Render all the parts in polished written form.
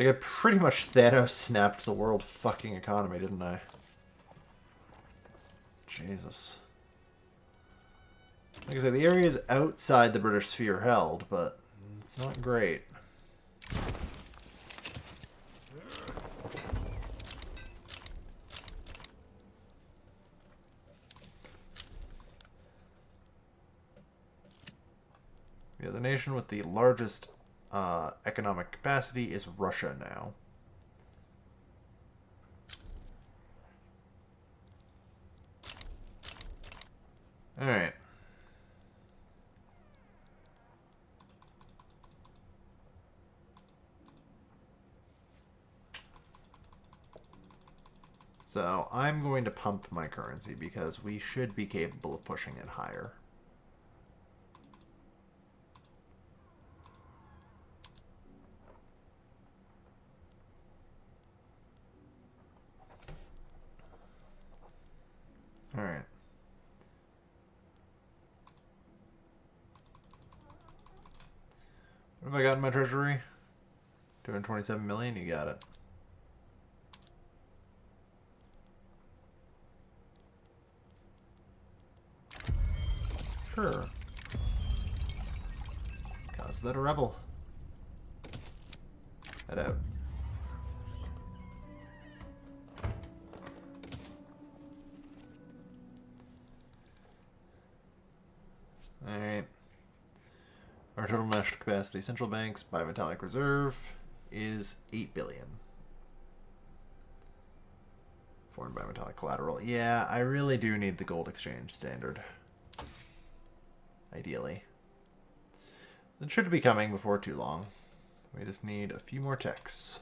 Like, I pretty much Thanos snapped the world fucking economy, didn't I? Jesus. Like I said, the area is outside the British sphere held, but it's not great. Yeah, the nation with the largest economic capacity is Russia now. Alright. So, I'm going to pump my currency because we should be capable of pushing it higher. Alright. What have I got in my treasury? 227 million? You got it. Sure. Cause that a rebel. Head out. Alright. Our total national capacity central banks by metallic reserve is 8 billion. Foreign bimetallic collateral. Yeah, I really do need the gold exchange standard. Ideally. It should be coming before too long. We just need a few more ticks.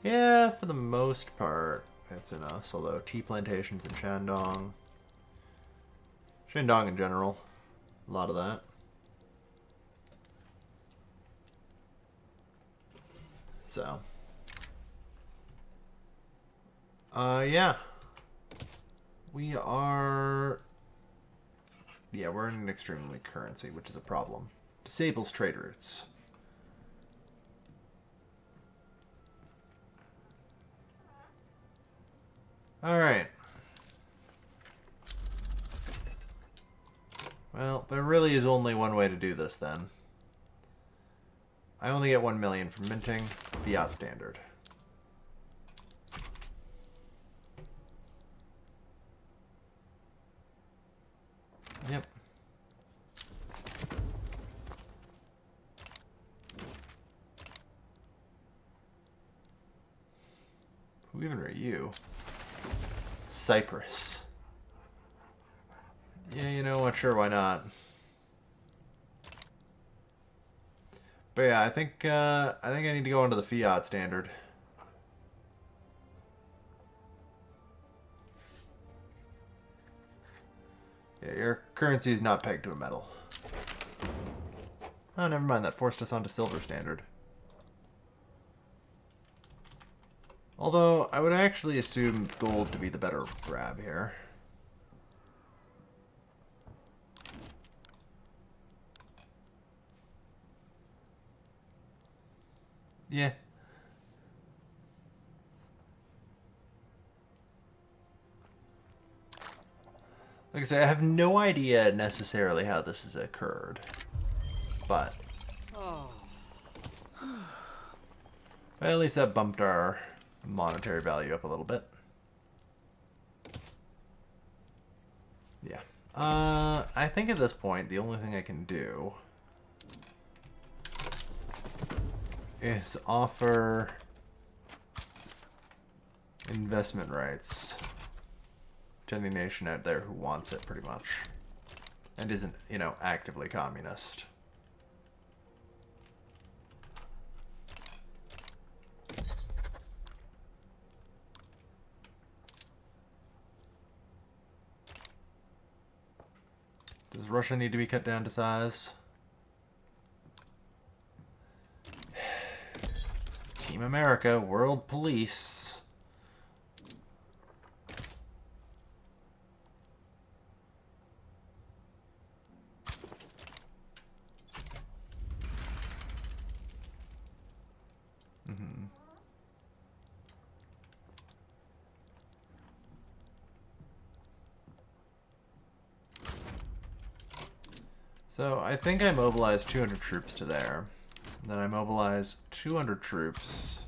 Yeah, for the most part, it's in us. Although tea plantations in Shandong. Shandong in general. A lot of that. So. Yeah. We are... Yeah, we're in an extremely currency, which is a problem. Disables trade routes. Alright. Well, there really is only one way to do this, then. I only get 1 million from minting. Fiat standard. Yep. Who even are you? Cyprus. Yeah, you know what? Sure, why not? But yeah, I think I need to go into the fiat standard. Yeah, your currency is not pegged to a metal. Oh, never mind. That forced us onto silver standard. Although, I would actually assume gold to be the better grab here. Yeah. Like I say, I have no idea necessarily how this has occurred. But... Well, at least that bumped our monetary value up a little bit. Yeah. I think at this point, the only thing I can do is offer investment rights to any nation out there who wants it, pretty much. And isn't, you know, actively communist. Does Russia need to be cut down to size? Team America, World Police. So I think I mobilized 200 troops to there. Then I mobilize 200 troops.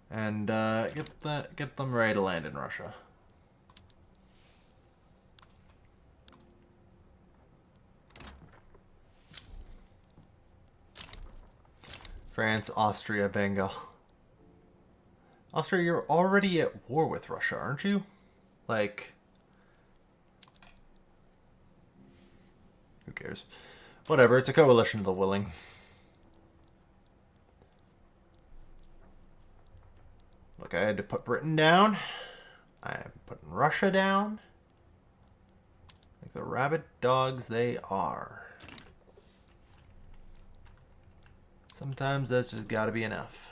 And get them ready to land in Russia. France, Austria, Bengal. Austria, you're already at war with Russia, aren't you? Like, who cares? Whatever, it's a coalition of the willing. Look, I had to put Britain down. I'm putting Russia down. Like the rabid dogs they are. Sometimes that's just gotta be enough.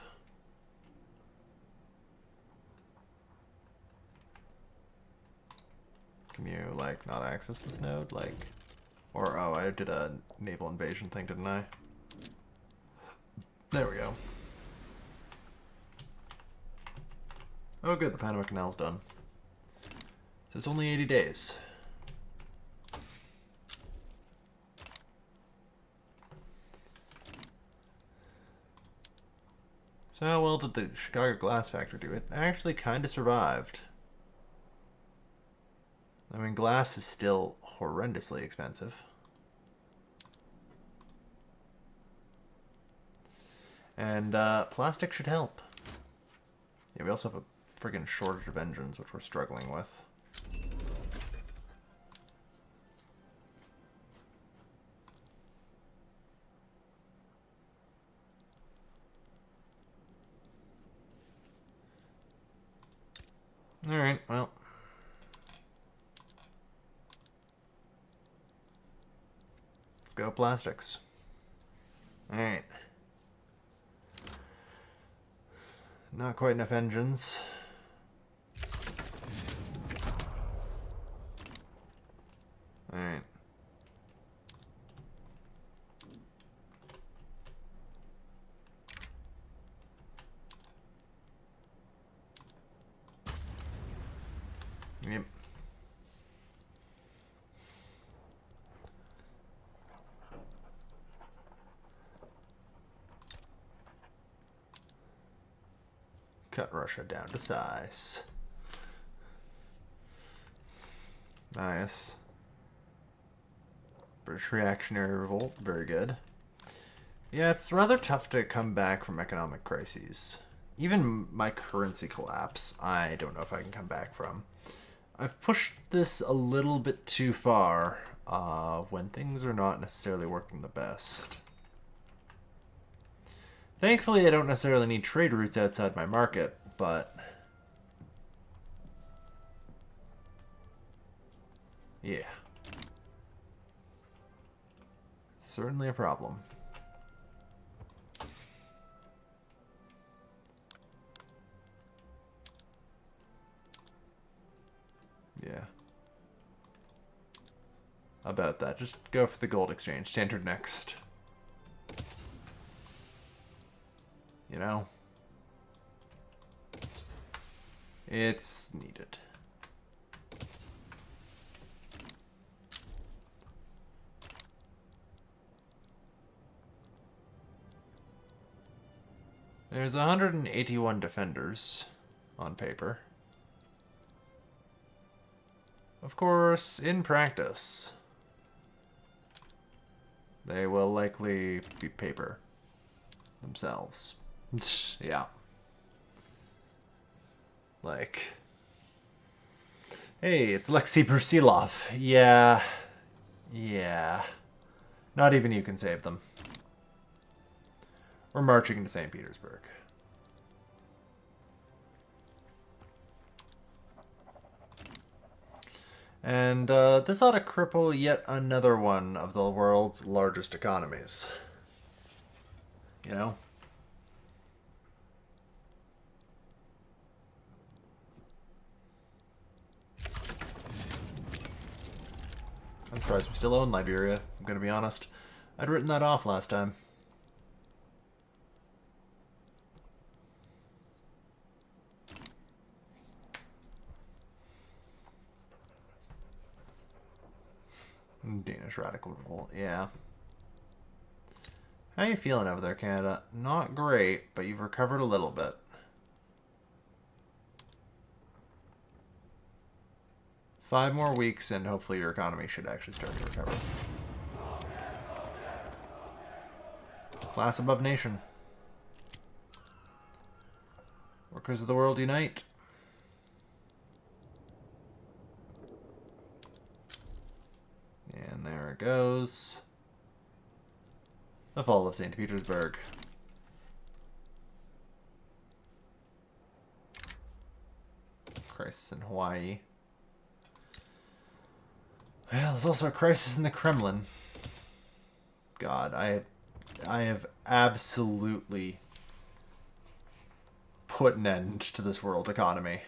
Can you, like, not access this node? Like, or, oh, I did a naval invasion thing, didn't I? There we go. Oh, good, the Panama Canal's done. So it's only 80 days. So how well did the Chicago glass factory do? It actually kind of survived. I mean, glass is still horrendously expensive. And plastic should help. Yeah, we also have a friggin' shortage of engines, which we're struggling with. Alright, well. Let's go plastics. Alright. Not quite enough engines. Alright. Yep. Cut Russia down to size. Nice. British reactionary revolt, very good. Yeah, it's rather tough to come back from economic crises. Even my currency collapse, I don't know if I can come back from. I've pushed this a little bit too far when things are not necessarily working the best. Thankfully, I don't necessarily need trade routes outside my market, but yeah. Certainly a problem. Yeah. About that. Just go for the gold exchange. Standard next. You know? It's needed. There's 181 defenders on paper. Of course, in practice, they will likely be paper themselves. Yeah. Like, hey, it's Alexei Brusilov. Yeah. Yeah. Not even you can save them. We're marching into St. Petersburg. And this ought to cripple yet another one of the world's largest economies. You know? I'm surprised we still own Liberia, I'm going to be honest. I'd written that off last time. Spanish radical revolt. Yeah. How you feeling over there, Canada? Not great, but you've recovered a little bit. Five more weeks, and hopefully your economy should actually start to recover. Class above nation. Workers of the world unite. And there it goes. The fall of St. Petersburg. Crisis in Hawaii. Well, there's also a crisis in the Kremlin. God, I have absolutely put an end to this world economy.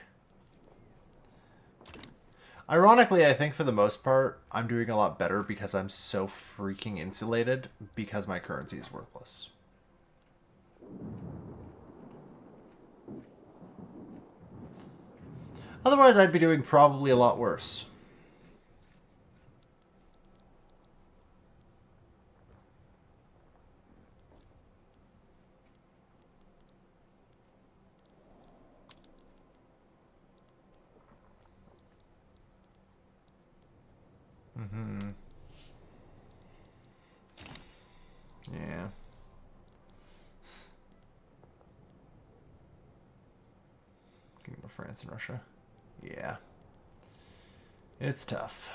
Ironically, I think for the most part, I'm doing a lot better because I'm so freaking insulated because my currency is worthless. Otherwise, I'd be doing probably a lot worse. Yeah. Kingdom of France and Russia. Yeah. It's tough.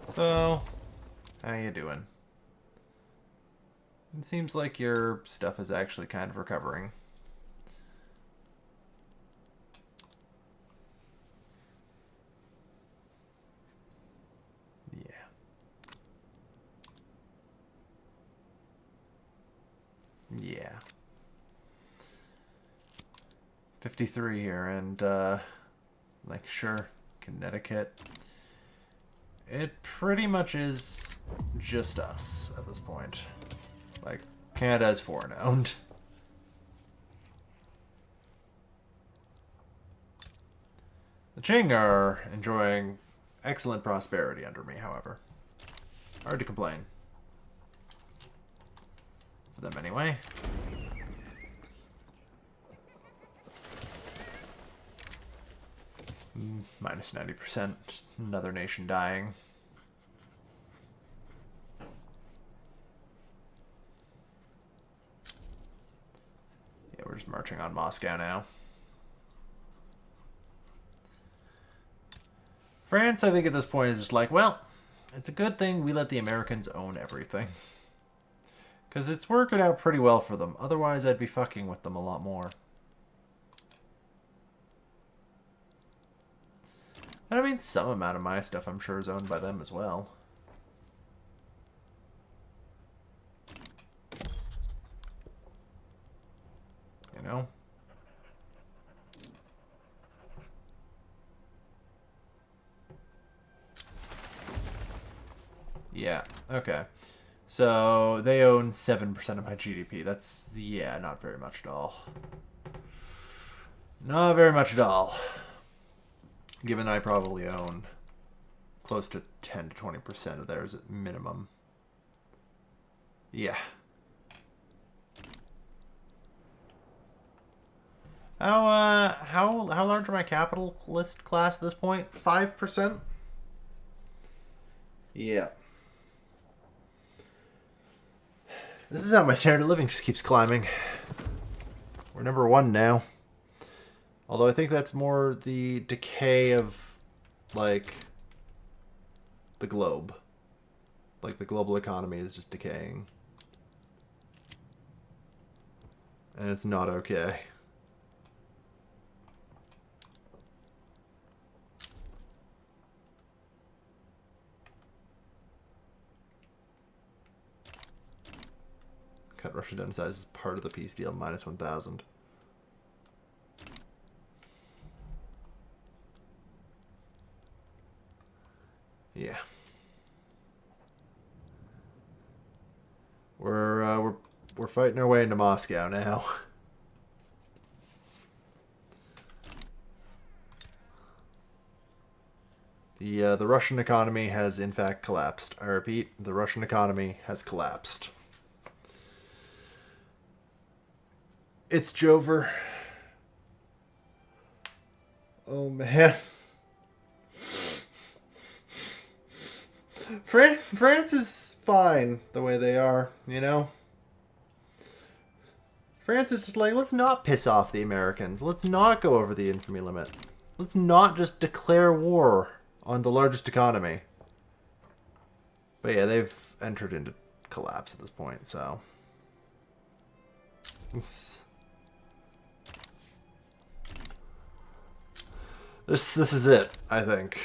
So, how you doing? It seems like your stuff is actually kind of recovering. Yeah. Yeah. 53 here, and, like, sure, Connecticut. It pretty much is just us at this point. Like, Canada is foreign owned. The Qing are enjoying excellent prosperity under me, however. Hard to complain. For them anyway. Minus 90%. Just another nation dying. Yeah, we're just marching on Moscow now. France, I think at this point is just like, well, it's a good thing we let the Americans own everything. Because it's working out pretty well for them. Otherwise, I'd be fucking with them a lot more. And I mean, some amount of my stuff I'm sure is owned by them as well. You know? Yeah, okay. So, they own 7% of my GDP. That's, yeah, not very much at all. Not very much at all. Given I probably own close to 10 to 20% of theirs at minimum. Yeah. How large are my capitalist class at this point? 5%? Yeah. This is how my standard of living just keeps climbing. We're #1 now. Although I think that's more the decay of, like, the globe. Like, the global economy is just decaying. And it's not okay. Cut Russia down to size as part of the peace deal, minus 1,000. Yeah. We're fighting our way into Moscow now. The Russian economy has in fact collapsed. I repeat, the Russian economy has collapsed. It's Jover. Oh man. France is fine the way they are, you know? France is just like, let's not piss off the Americans. Let's not go over the infamy limit. Let's not just declare war on the largest economy. But yeah, they've entered into collapse at this point, so. This is it, I think.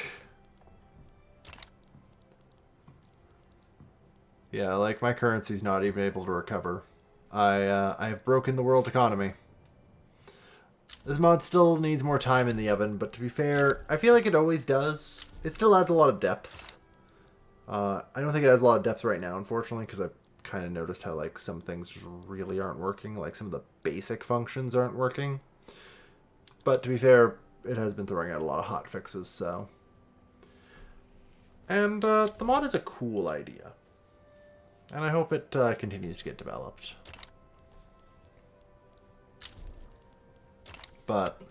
Yeah, like my currency's not even able to recover. I have broken the world economy. This mod still needs more time in the oven, but to be fair, I feel like it always does. It still adds a lot of depth. I don't think it has a lot of depth right now, unfortunately, because I've kind of noticed how like some things really aren't working. Like some of the basic functions aren't working. But to be fair, it has been throwing out a lot of hot fixes, so. And the mod is a cool idea. And I hope it continues to get developed. But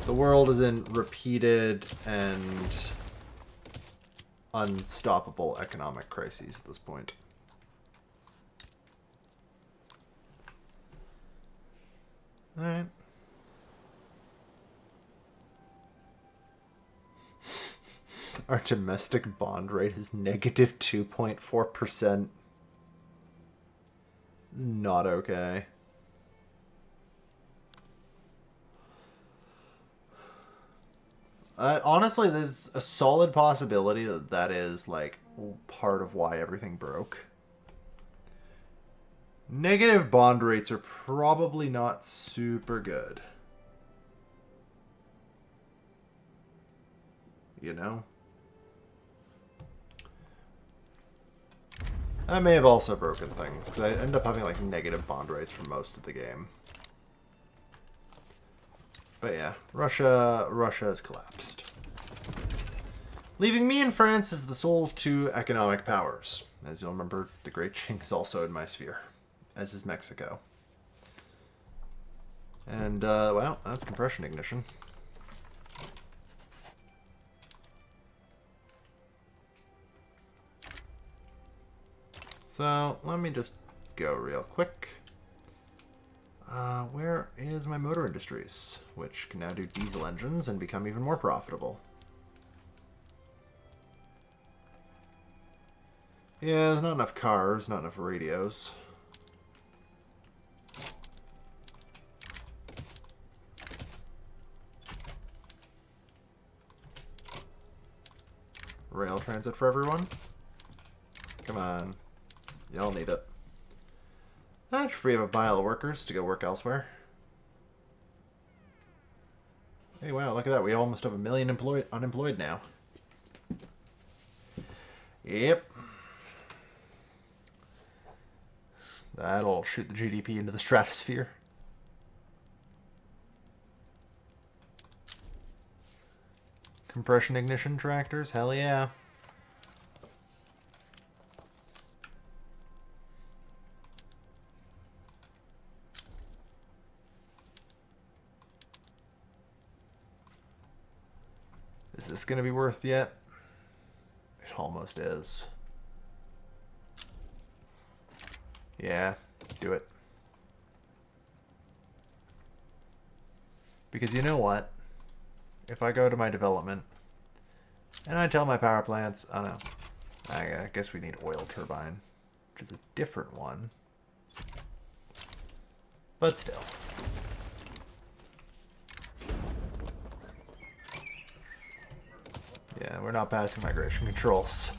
the world is in repeated and unstoppable economic crises at this point. All right. Our domestic bond rate is negative 2.4%. Not okay. Honestly, there's a solid possibility that that is, like, part of why everything broke. Negative bond rates are probably not super good. You know? I may have also broken things, because I ended up having, like, negative bond rates for most of the game. But yeah, Russia has collapsed. Leaving me and France as the sole two economic powers. As you'll remember, the Great Qing is also in my sphere, as is Mexico. And, well, that's compression ignition. So, let me just go real quick. Where is my motor industries, which can now do diesel engines and become even more profitable? Yeah, there's not enough cars, not enough radios. Rail transit for everyone? Come on. Y'all need it. That should free up a pile of workers to go work elsewhere. Hey, wow, look at that. We almost have 1 million unemployed now. Yep. That'll shoot the GDP into the stratosphere. Compression ignition tractors? Hell yeah. Is this going to be worth yet? It almost is. Yeah, do it. Because you know what? If I go to my development and I tell my power plants, I don't know, I guess we need oil turbine, which is a different one. But still. Yeah, we're not passing migration controls.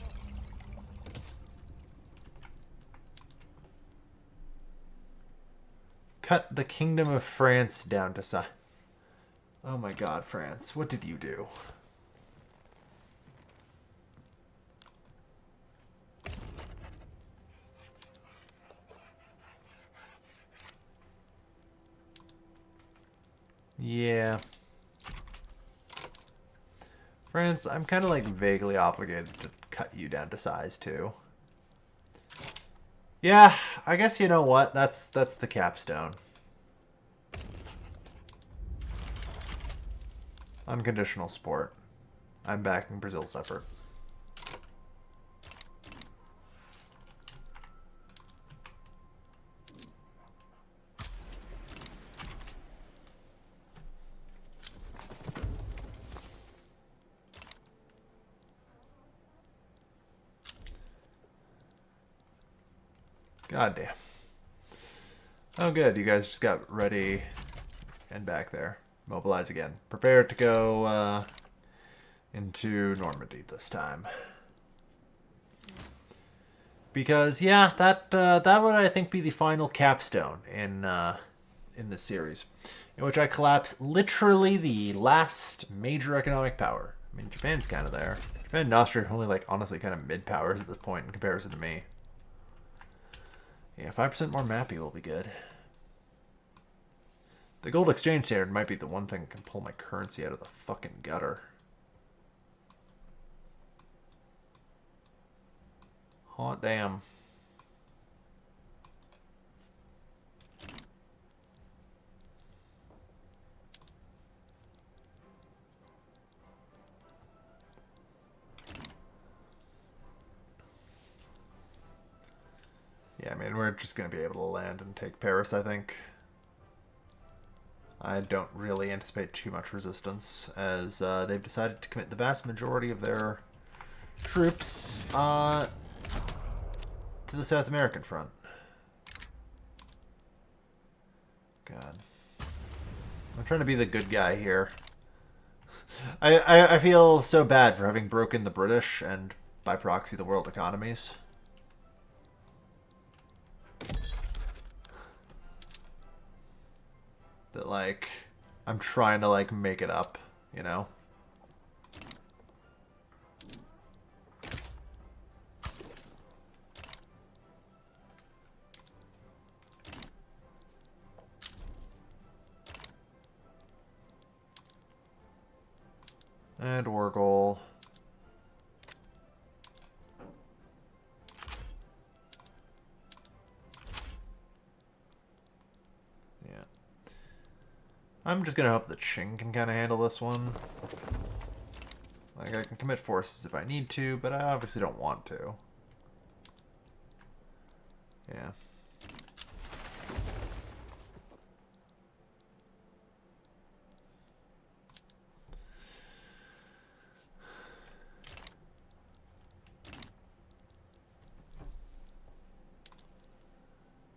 Cut the Kingdom of France down to size. Oh my god, France, what did you do? Yeah. France, I'm kind of like vaguely obligated to cut you down to size too. Yeah, I guess you know what? That's the capstone. Unconditional support. I'm backing Brazil's effort. God damn. Oh, good. You guys just got ready and back there. Mobilize again. Prepare to go into Normandy this time. Because yeah, that would I think be the final capstone in this series, in which I collapse literally the last major economic power. I mean, Japan's kind of there. Japan and Austria are only like honestly kind of mid powers at this point in comparison to me. Yeah, 5% more mappy will be good. The gold exchange standard might be the one thing that can pull my currency out of the fucking gutter. Hot damn. Yeah, I mean, we're just going to be able to land and take Paris, I think. I don't really anticipate too much resistance, as they've decided to commit the vast majority of their troops to the South American front. God. I'm trying to be the good guy here. I feel so bad for having broken the British and, by proxy, the world economies. That, like, I'm trying to, like, make it up, you know? And Orgel. Yeah. I'm just gonna hope that Qing can kind of handle this one. Like, I can commit forces if I need to, but I obviously don't want to. Yeah.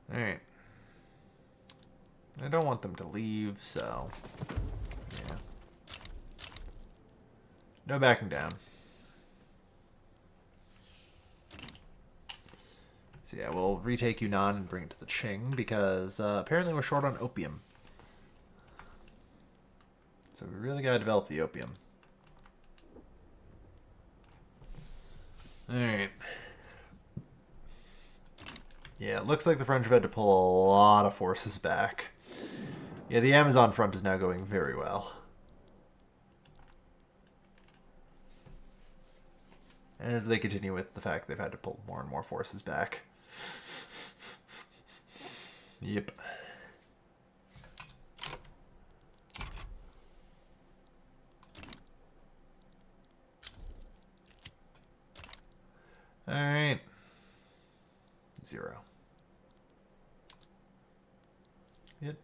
Alright. I don't want them to leave, so... yeah. No backing down. So yeah, we'll retake Yunnan and bring it to the Qing, because apparently we're short on opium. So we really gotta develop the opium. Alright. Yeah, it looks like the French have had to pull a lot of forces back. Yeah, the Amazon front is now going very well. As they continue with the fact they've had to pull more and more forces back. Yep. Alright. 0. Yep.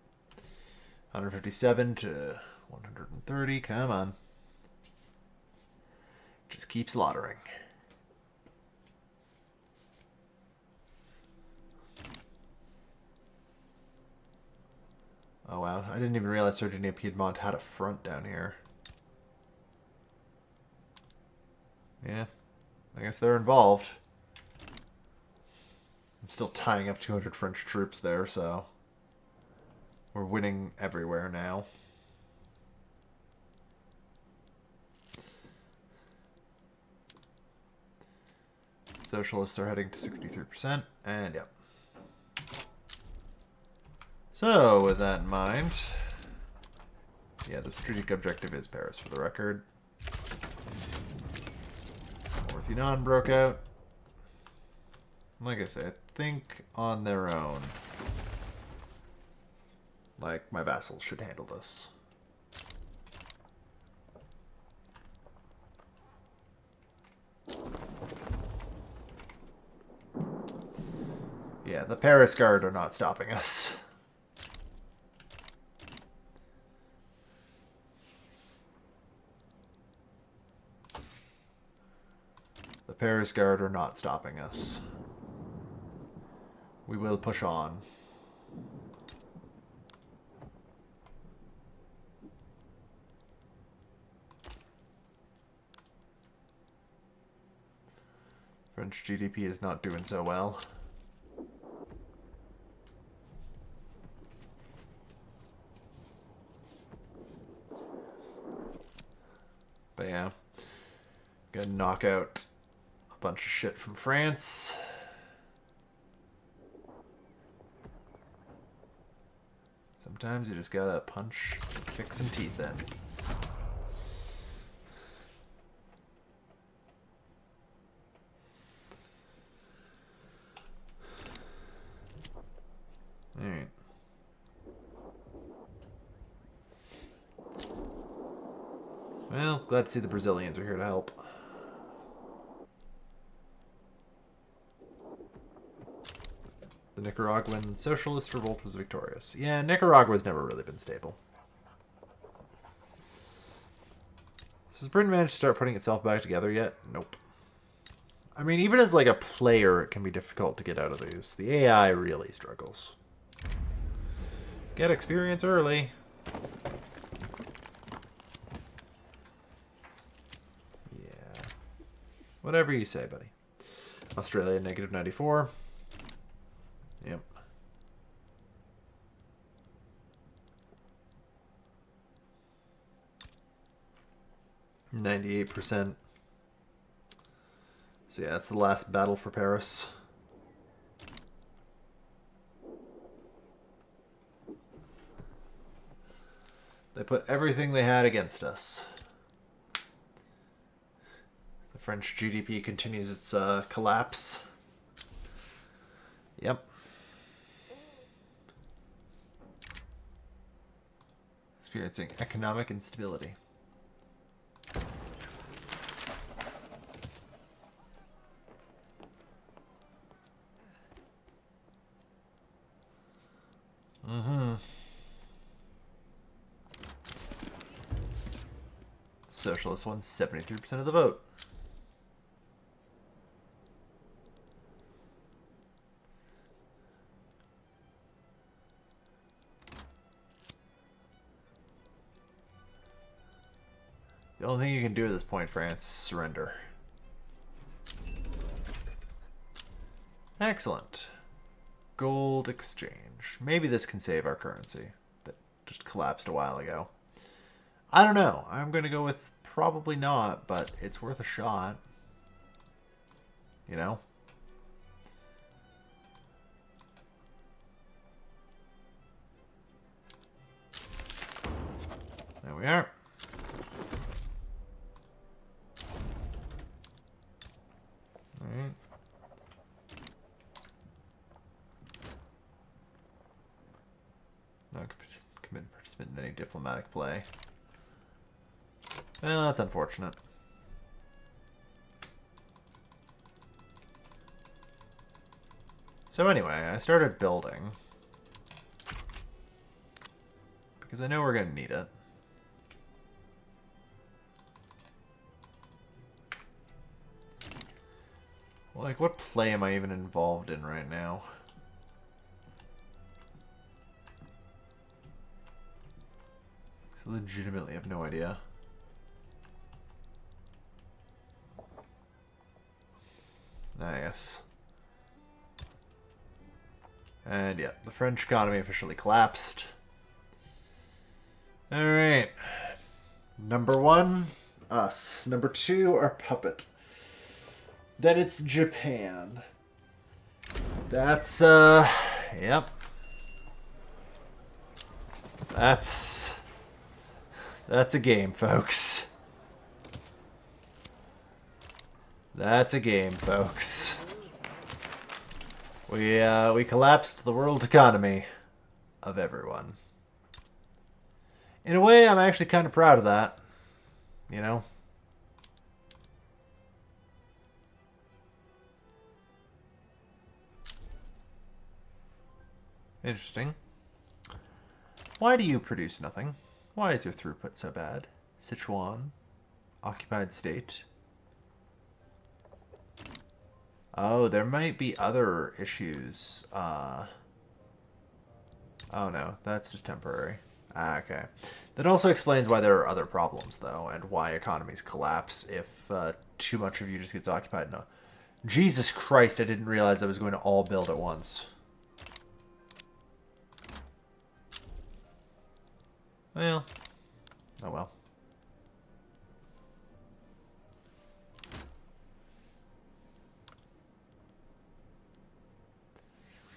157 to 130. Come on. Just keep slaughtering. Oh wow, I didn't even realize Sardinia Piedmont had a front down here. Yeah, I guess they're involved. I'm still tying up 200 French troops there, so we're winning everywhere now. Socialists are heading to 63%, and yep. So, with that in mind, yeah, the strategic objective is Paris, for the record. North Yunnan broke out. Like I said, I think on their own, like, my vassals should handle this. Yeah, the Paris Guard are not stopping us. The Paris Guard are not stopping us. We will push on. French GDP is not doing so well. But yeah, gonna knock out a bunch of shit from France. Sometimes you just gotta punch, kick some teeth in. Alright. Well, glad to see the Brazilians are here to help. The Nicaraguan socialist revolt was victorious. Yeah, Nicaragua's never really been stable. So has Britain managed to start putting itself back together yet? Nope. I mean, even as like a player, it can be difficult to get out of these. The AI really struggles. Get experience early. Yeah. Whatever you say, buddy. Australia, negative 94. Yep. %. So yeah, that's the last battle for Paris. They put everything they had against us. The French GDP continues its collapse. Yep. Experiencing economic instability. Socialist won 73% of the vote. The only thing you can do at this point, France, is surrender. Excellent. Gold exchange. Maybe this can save our currency that just collapsed a while ago. I don't know. I'm going to go with probably not, but it's worth a shot. You know? There we are. Alright. Not commit participant in any diplomatic play. Well, that's unfortunate. So anyway, I started building. Because I know we're going to need it. Like, what play am I even involved in right now? I legitimately have no idea. Nice. And yeah, the French economy officially collapsed. Alright. Number 1, us. Number 2, our puppet. Then it's Japan. That's, yep. That's a game, folks. That's a game, folks. We collapsed the world economy of everyone. In a way, I'm actually kind of proud of that. You know? Interesting. Why do you produce nothing? Why is your throughput so bad? Sichuan. Occupied state. Oh, there might be other issues. Oh no, that's just temporary. Ah, okay. That also explains why there are other problems, though, and why economies collapse if too much of you just gets occupied. No. Jesus Christ, I didn't realize I was going to all build at once. Well. Oh well.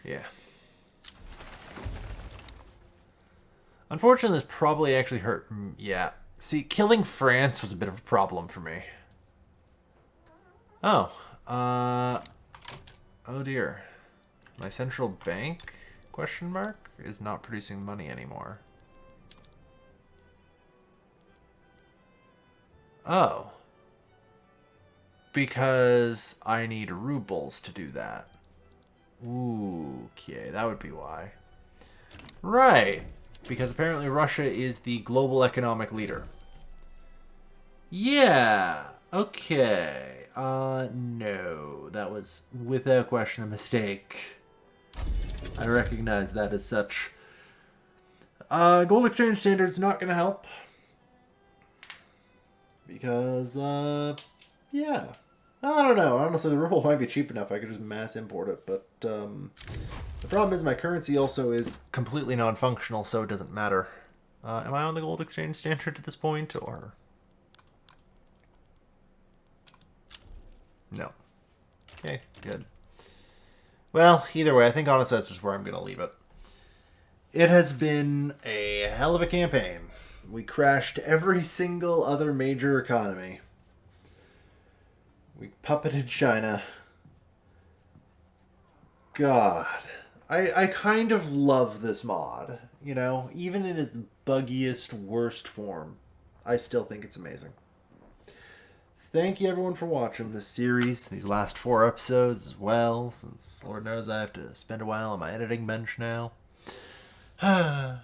Yeah. Unfortunately, this probably actually hurt. Yeah. See, killing France was a bit of a problem for me. Oh. Oh dear. My central bank, question mark, is not producing money anymore. Oh. Because I need rubles to do that. Ooh, okay, that would be why. Right. Because apparently Russia is the global economic leader. Yeah. Okay. No. That was without question a mistake. I recognize that as such. Gold exchange standard's not going to help. Because, yeah. I don't know. Honestly, the ruble might be cheap enough. I could just mass import it. But, the problem is my currency also is completely non-functional, so it doesn't matter. Am I on the gold exchange standard at this point, or...? No. Okay, good. Well, either way, I think honestly that's just where I'm going to leave it. It has been a hell of a campaign. We crashed every single other major economy. We puppeted China. God. I kind of love this mod. You know, even in its buggiest, worst form, I still think it's amazing. Thank you everyone for watching this series, these last 4 episodes as well, since Lord knows I have to spend a while on my editing bench now. It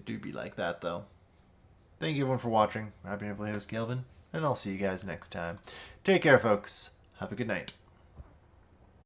do be like that, though. Thank you everyone for watching. I've been your host, Kelvin, and I'll see you guys next time. Take care, folks. Have a good night.